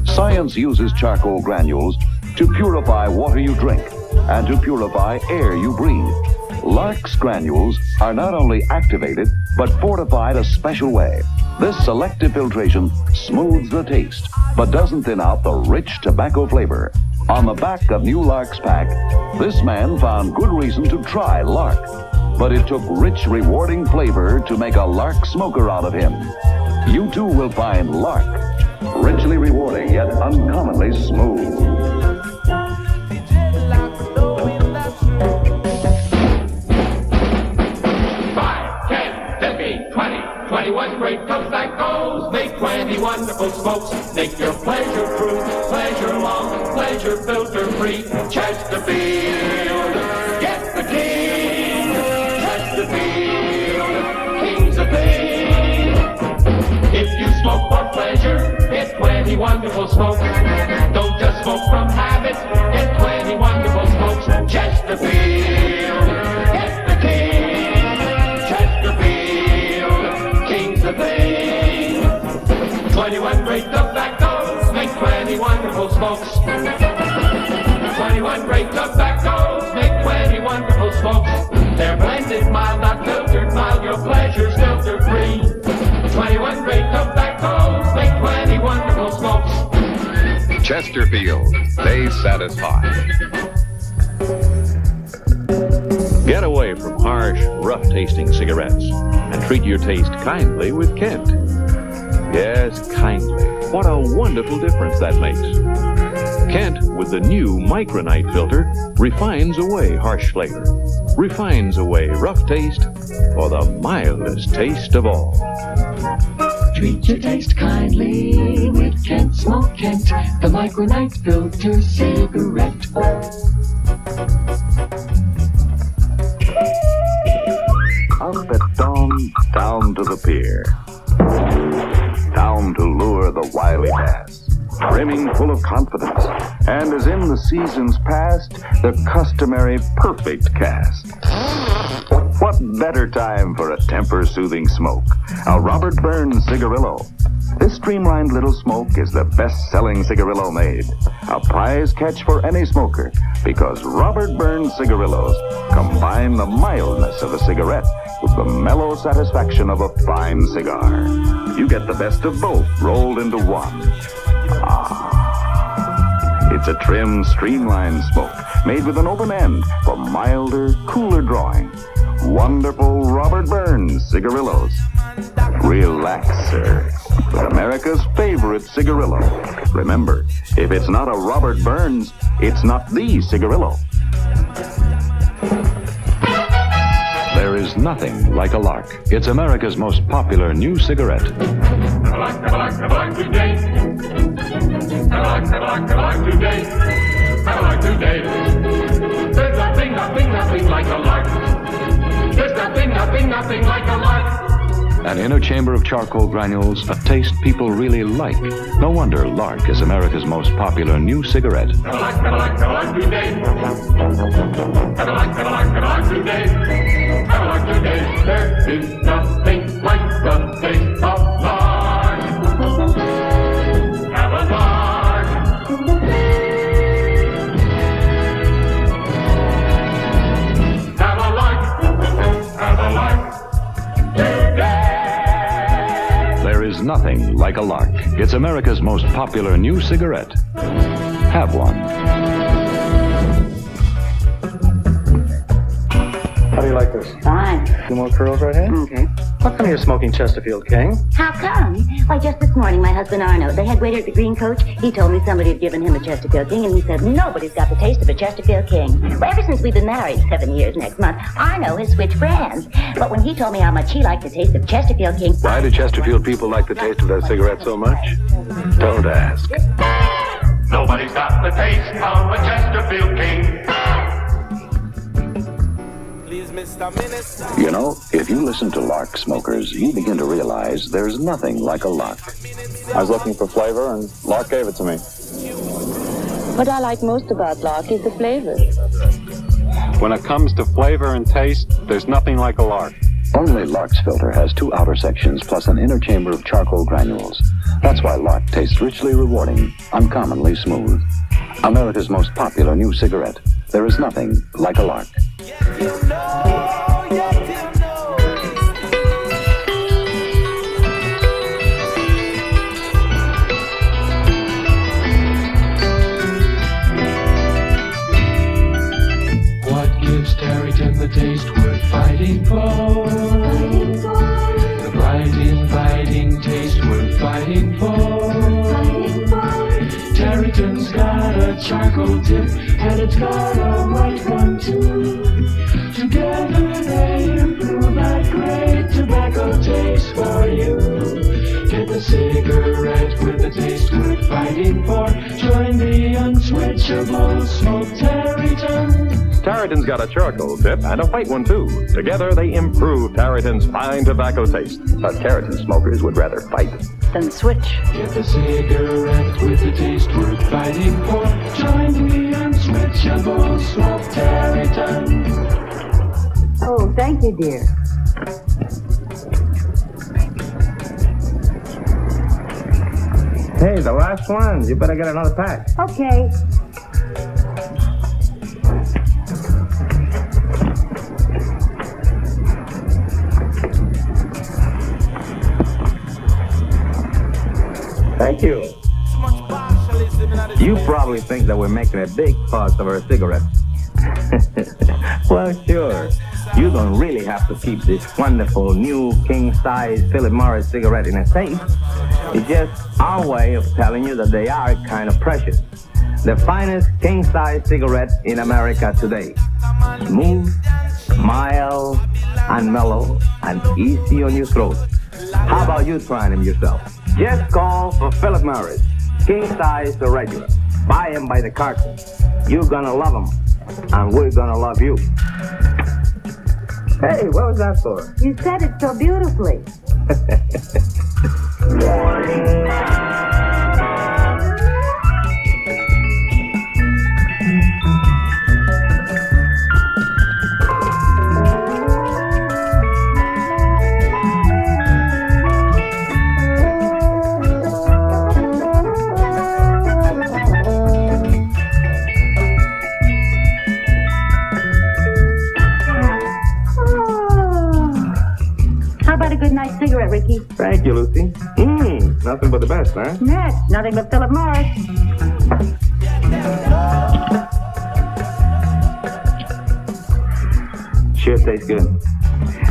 Science uses charcoal granules to purify water you drink and to purify air you breathe. Lark's granules are not only activated, but fortified a special way. This selective filtration smooths the taste, but doesn't thin out the rich tobacco flavor. On the back of new Lark's pack, this man found good reason to try Lark. But it took rich, rewarding flavor to make a Lark smoker out of him. You too will find Lark, richly rewarding yet uncommonly smooth. 21 great tobaccos, make 20 wonderful smokes. Make your pleasure proof, pleasure long, pleasure filter free. Chesterfield, get the king. Chesterfield, kings of pain. If you smoke for pleasure, get 20 wonderful smokes. Don't just smoke from habit, get 20 wonderful smokes. Chesterfield, get the king. 21 great tobaccos make 20 wonderful smokes. 21 great tobaccos make 20 wonderful smokes. They're blended, mild, not filtered, mild, your pleasure's filter free. 21 great tobaccos make 20 wonderful smokes. Chesterfield, they satisfy. Get away from harsh, rough-tasting cigarettes and treat your taste kindly with Kent. Yes, kindly. What a wonderful difference that makes. Kent, with the new Micronite filter, refines away harsh flavor, refines away rough taste for the mildest taste of all. Treat your taste kindly with Kent. Smoke Kent, the Micronite filter cigarette. Up at dawn, down to the pier. Down to lure the wily bass, brimming full of confidence, and as in the seasons past, the customary perfect cast. What better time for a temper-soothing smoke? A Robert Burns cigarillo. This streamlined little smoke is the best-selling cigarillo made. A prize catch for any smoker, because Robert Burns cigarillos combine the mildness of a cigarette with the mellow satisfaction of a fine cigar. You get the best of both rolled into one. It's a trim, streamlined smoke made with an open end for milder, cooler drawing. Wonderful Robert Burns cigarillos. Relax, sir, with America's favorite cigarillo. Remember, if it's not a Robert Burns, it's not the cigarillo. There is nothing like a Lark. It's America's most popular new cigarette. Have today. Have today. There's nothing like a Lark. There's nothing like a Lark. An inner chamber of charcoal granules, a taste people really like. No wonder Lark is America's most popular new cigarette. Have today. Have today. There is nothing like the taste of Lark. Have a Lark. Have a Lark. Have a Lark. There is nothing like a Lark. It's America's most popular new cigarette. Have one. How do you like this? Fine. Two more curls right here? Okay. How come you're smoking Chesterfield King? How come? Why, just this morning, my husband Arno, the head waiter at the Green Coach, he told me somebody had given him a Chesterfield King, and he said, nobody's got the taste of a Chesterfield King. Well, ever since we've been married 7 years next month, Arno has switched brands. But when he told me how much he liked the taste of Chesterfield King... Why do Chesterfield people like the taste of that cigarette so much? Don't ask. Nobody's got the taste of a Chesterfield King. You know, if you listen to Lark smokers, you begin to realize there's nothing like a Lark. I was looking for flavor, and Lark gave it to me. What I like most about Lark is the flavor. When it comes to flavor and taste, there's nothing like a Lark. Only Lark's filter has two outer sections plus an inner chamber of charcoal granules. That's why Lark tastes richly rewarding, uncommonly smooth. America's most popular new cigarette. There is nothing like a Lark. The taste worth fighting for. The bright, inviting taste worth fighting for. Tarryton's got a charcoal tip, and it's got a white one too. Together they improve that great tobacco taste for you. Get the cigarette with the taste worth fighting for. Join the unswitchable smoke Tarryton. Tarryton's got a charcoal tip and a white one, too. Together, they improve Tarryton's fine tobacco taste. But Tarryton smokers would rather fight than switch. Get the cigarette with the taste worth fighting for. Join the unswitchable smoke Tarryton. Oh, thank you, dear. Hey, the last one. You better get another pack. Okay. Thank you. You probably think that we're making a big fuss of our cigarettes. Well, sure. You don't really have to keep this wonderful new king-size Philip Morris cigarette in a safe. It's just our way of telling you that they are kind of precious. The finest king-size cigarette in America today. Smooth, mild, and mellow, and easy on your throat. How about you trying them yourself? Just call for Philip Morris, king-size or regular. Buy them by the carton. You're gonna love them, and we're gonna love you. Hey, what was that for? You said it so beautifully. Cigarette, Ricky. Thank you, Lucy. Nothing but the best, huh? Next, nothing but Philip Morris. Sure tastes good.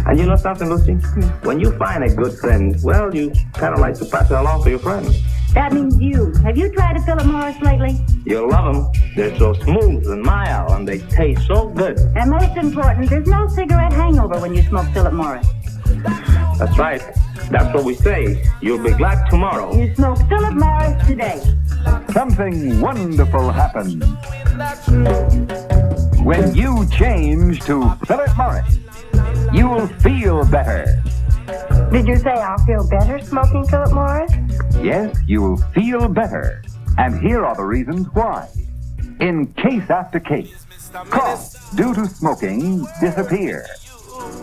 And you know something, Lucy? When you find a good friend, well, you kind of like to pass it along to your friends. That means you. Have you tried a Philip Morris lately? You'll love them. They're so smooth and mild, and they taste so good. And most important, there's no cigarette hangover when you smoke Philip Morris. That's right. That's what we say. You'll be glad tomorrow. You smoke Philip Morris today. Something wonderful happens when you change to Philip Morris. You'll feel better. Did you say I'll feel better smoking Philip Morris? Yes, you'll feel better. And here are the reasons why. In case after case, coughs due to smoking disappear.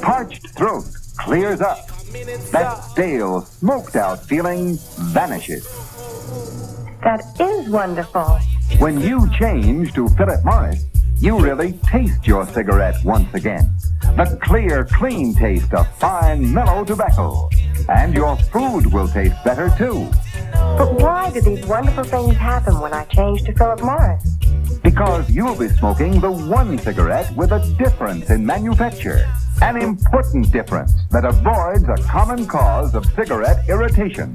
Parched throat clears up. That stale, smoked-out feeling vanishes. That is wonderful. When you change to Philip Morris, you really taste your cigarette once again. The clear, clean taste of fine, mellow tobacco. And your food will taste better, too. But why do these wonderful things happen when I change to Philip Morris? Because you'll be smoking the one cigarette with a difference in manufacture. An important difference that avoids a common cause of cigarette irritation.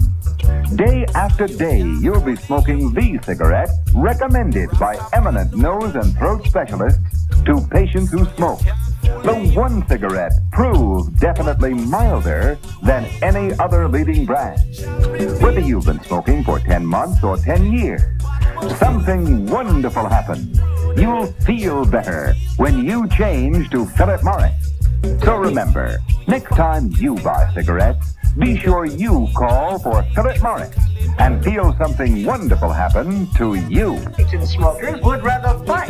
Day after day, you'll be smoking the cigarette recommended by eminent nose and throat specialists to patients who smoke. The one cigarette proved definitely milder than any other leading brand. Whether you've been smoking for 10 months or 10 years, something wonderful happens. You'll feel better when you change to Philip Morris. So remember, next time you buy cigarettes, be sure you call for Philip Morris and feel something wonderful happen to you. Kitchen smokers would rather fight.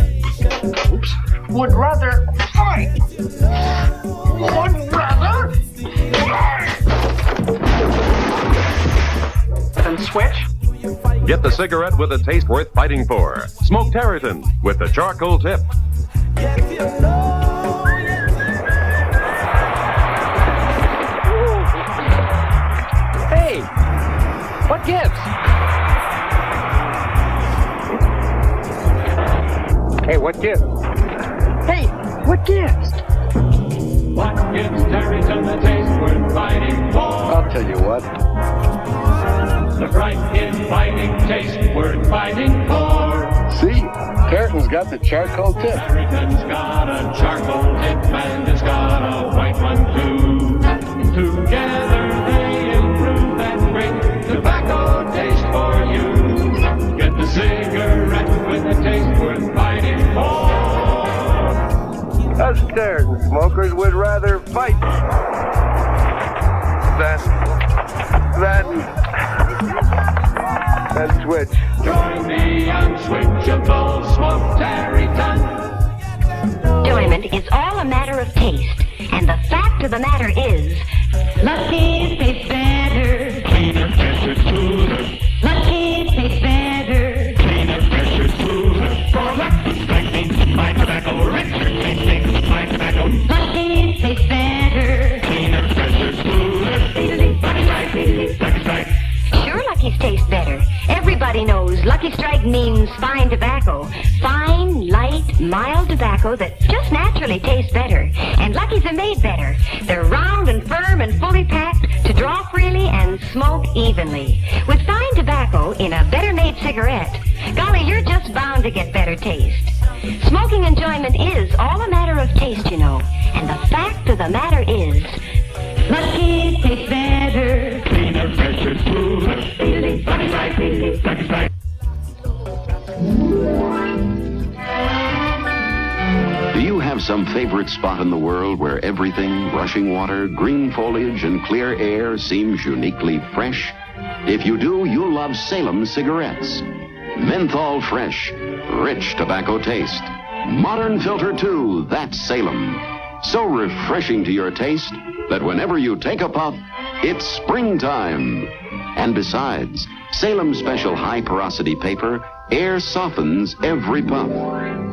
Oops. Would rather fight. Would rather fight. And switch. Get the cigarette with a taste worth fighting for. Smoke Tarryton with the charcoal tip. If you know What gives? Hey, what gives? Hey, what gives? What gives Terryton the taste worth fighting for? I'll tell you what. The bright, inviting taste worth fighting for. See? Terryton's got the charcoal tip. Terryton's got a charcoal tip and it's got a white one too. Together they improve and bring tobacco taste for you. Get the cigarette with the taste worth fighting for. Us Terryton smokers would rather fight than switch. Join the unswitchable smoke Terryton. Enjoyment is all a matter of taste, and the fact of the matter is, Lucky tastes better, cleaner, fresher, smoother. Lucky tastes better, Cleaner, fresher, smoother. For Lucky means my tobacco, richer tasting, my tobacco. Lucky tastes better, Cleaner, fresher, smoother. Lucky Strike. Sure, Lucky's taste better. Everybody knows Lucky Strike means fine tobacco. Fine, light, mild tobacco that just naturally tastes better. And Lucky's are made better. They're round and firm and fully packed to draw freely and smoke evenly. With fine tobacco in a better-made cigarette, golly, you're just bound to get better taste. Smoking enjoyment is all a matter of taste, you know. And the fact of the matter is, Lucky tastes better. Cleaner, fresher, smoother. Lucky Strike. Do you have some favorite spot in the world where everything, rushing water, green foliage, and clear air seems uniquely fresh? If you do, you'll love Salem cigarettes. Menthol fresh, rich tobacco taste. Modern filter too, that's Salem. So refreshing to your taste that whenever you take a puff, it's springtime. And besides, Salem special high porosity paper air softens every puff.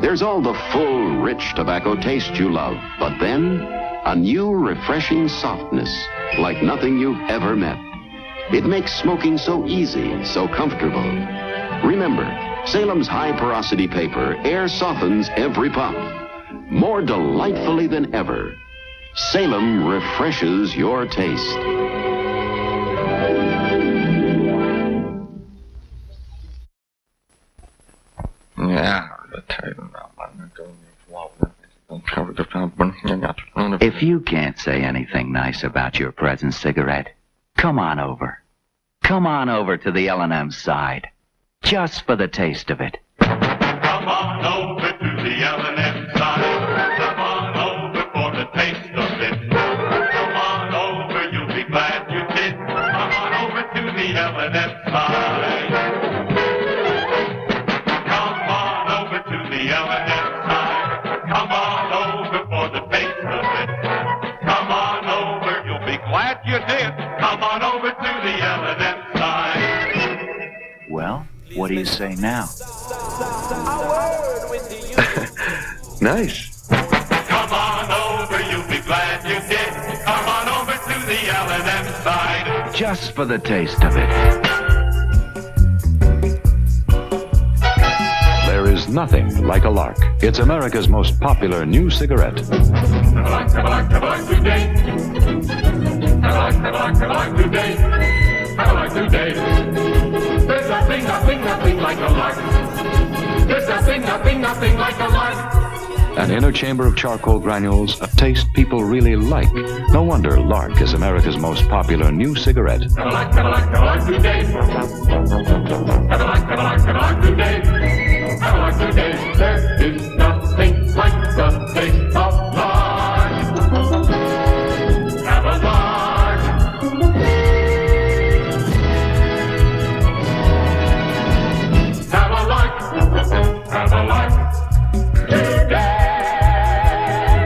There's all the full, rich tobacco taste you love, but then a new refreshing softness like nothing you've ever met. It makes smoking so easy, so comfortable. Remember, Salem's high porosity paper air softens every puff more delightfully than ever. Salem refreshes your taste. If you can't say anything nice about your present cigarette, come on over. Come on over to the L&M side, just for the taste of it. Come on over to the L&M side. Come on over for the taste of it. Come on over, you'll be glad you did. Come on over to the L&M side. Come on over to the L&M side. Come on over for the taste of it. Come on over, you'll be glad you did. Come on over to the L&M side. Well, what do you say now? Nice. Come on over, you'll be glad you did. Come on over to the L&M side. Just for the taste of it. There is nothing like a lark. It's America's most popular new cigarette. Tabacco today. Tabacco today. Tabacco today. There's nothing like a lark. There's nothing like a lark. An inner chamber of charcoal granules, a taste people really like. No wonder Lark is America's most popular new cigarette. Tabacco today. Tabacco today. Tabacco today. There is nothing like the taste of lark. Have a lark. Have a lark. Have a lark.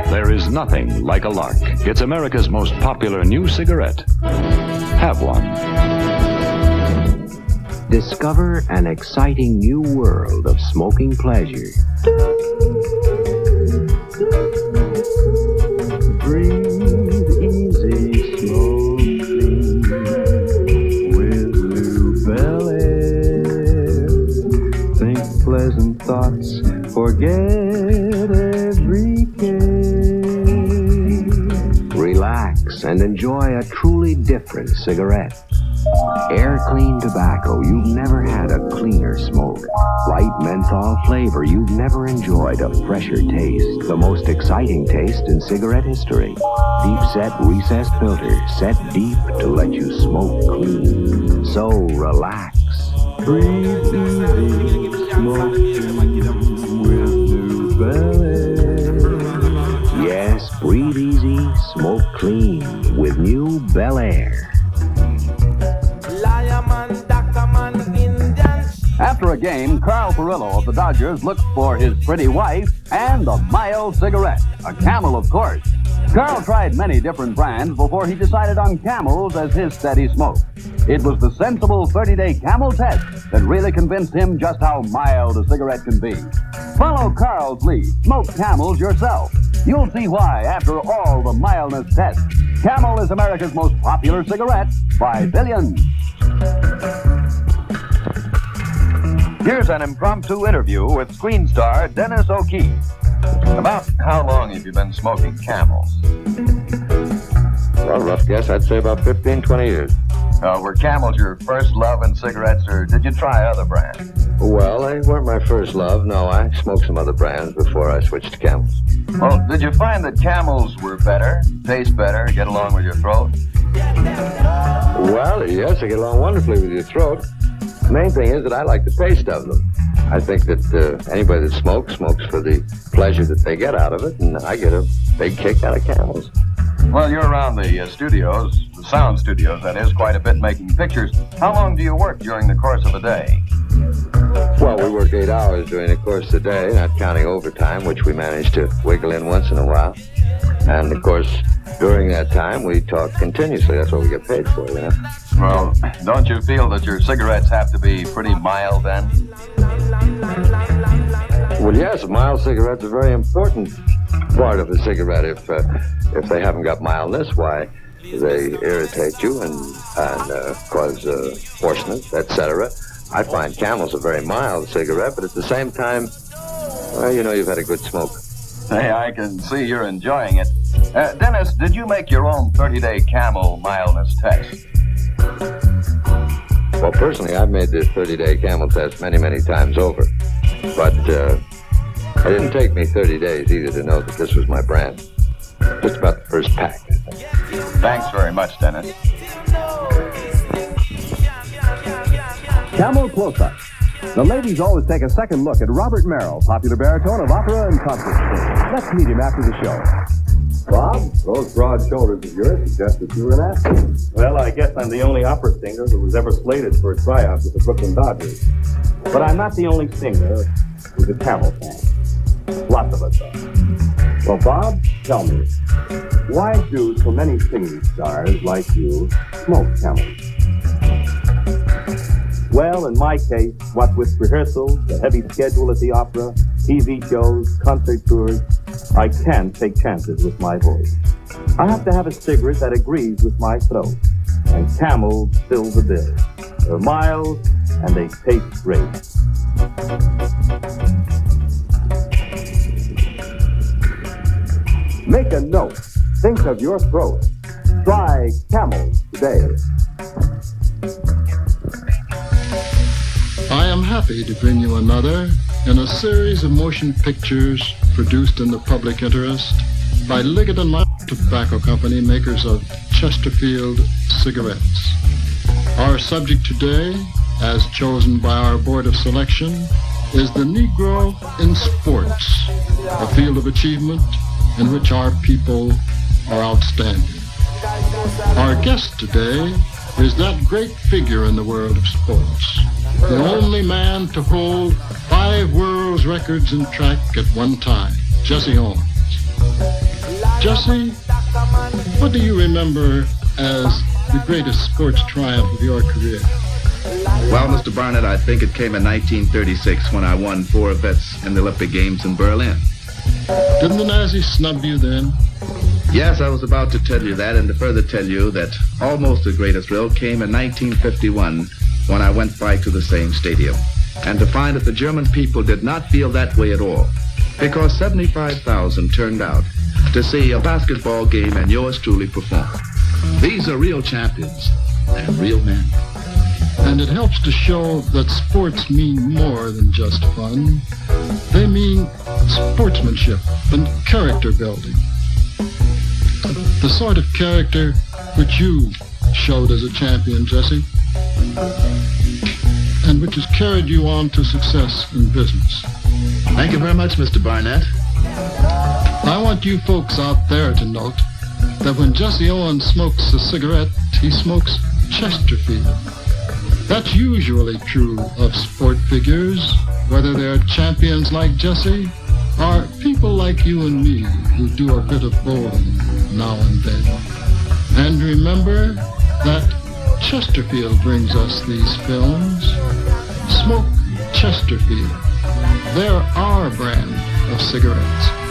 There is nothing like a lark. It's America's most popular new cigarette. Have one. Discover an exciting new world of smoking pleasure. Breathe easy, smoke clean with new Forget every care. Relax and enjoy a truly different cigarette. Air-clean tobacco, you've never had a cleaner smoke. Light menthol flavor, you've never enjoyed a fresher taste. The most exciting taste in cigarette history. Deep-set recessed filter, set deep to let you smoke clean. So relax. Breathe easy, smoke with New Bel-Air. Yes, breathe easy, smoke clean with New Bel-Air. After a game, Carl Perillo of the Dodgers looked for his pretty wife and a mild cigarette, a Camel, of course. Carl tried many different brands before he decided on Camels as his steady smoke. It was the sensible 30-day Camel test that really convinced him just how mild a cigarette can be. Follow Carl's lead. Smoke Camels yourself. You'll see why, after all the mildness test, Camel is America's most popular cigarette by billions. Here's an impromptu interview with screen star Dennis O'Keefe. About how long have you been smoking Camels? Well, rough guess, I'd say about 15, 20 years. Were Camels your first love in cigarettes, or did you try other brands? Well, they weren't my first love. No, I smoked some other brands before I switched to Camels. Well, did you find that Camels were better, taste better, get along with your throat? Well, yes, they get along wonderfully with your throat. The main thing is that I like the taste of them. I think that anybody that smokes for the pleasure that they get out of it, and I get a big kick out of Camels. Well, you're around the studios, the sound studios, that is, quite a bit making pictures. How long do you work during the course of a day? Well, we work 8 hours during the course of the day, not counting overtime, which we manage to wiggle in once in a while. And, of course, during that time, we talk continuously. That's what we get paid for, you know? Well, don't you feel that your cigarettes have to be pretty mild, then? Well, yes, mild cigarettes are a very important part of a cigarette. If they haven't got mildness, why, they irritate you and cause hoarseness, etc. I find Camel's a very mild cigarette, but at the same time, well, you know, you've had a good smoke. Hey, I can see you're enjoying it. Dennis, did you make your own 30-day Camel mildness test? Well, personally, I've made this 30-day Camel test many, many times over. But it didn't take me 30 days either to know that this was my brand. Just about the first pack, I think. Thanks very much, Dennis. Camel Close-Up. The ladies always take a second look at Robert Merrill, popular baritone of opera and concert singing. Let's meet him after the show. Bob, those broad shoulders of yours suggest that you were an athlete. Well, I guess I'm the only opera singer who was ever slated for a tryout with the Brooklyn Dodgers. But I'm not the only singer who's a Camel fan. Lots of us are. Well, Bob, tell me, why do so many singing stars like you smoke Camels? Well, in my case, what with rehearsals, a heavy schedule at the opera, TV shows, concert tours, I can't take chances with my voice. I have to have a cigarette that agrees with my throat. And Camels fill the bill. They're mild and they taste great. Make a note. Think of your throat. Try Camels today. I am happy to bring you another in a series of motion pictures produced in the public interest by Liggett & Myers Tobacco Company, makers of Chesterfield cigarettes. Our subject today, as chosen by our Board of Selection, is the Negro in sports, a field of achievement in which our people are outstanding. Our guest today is that great figure in the world of sports, the only man to hold 5 world's records in track at one time, Jesse Owens. Jesse, what do you remember as the greatest sports triumph of your career? Well, Mr. Barnett, I think it came in 1936 when I won 4 events in the Olympic Games in Berlin. Didn't the Nazis snub you then? Yes, I was about to tell you that, and to further tell you that almost the greatest thrill came in 1951 when I went back to the same stadium. and to find that the German people did not feel that way at all, because 75,000 turned out to see a basketball game and yours truly perform. These are real champions and real men. And it helps to show that sports mean more than just fun. They mean sportsmanship and character building. The sort of character which you showed as a champion, Jesse, and which has carried you on to success in business. Thank you very much, Mr. Barnett. I want you folks out there to note that when Jesse Owens smokes a cigarette, he smokes Chesterfield. That's usually true of sport figures, whether they're champions like Jesse or people like you and me who do a bit of bowling now and then. And remember that Chesterfield brings us these films. Smoke Chesterfield. They're our brand of cigarettes.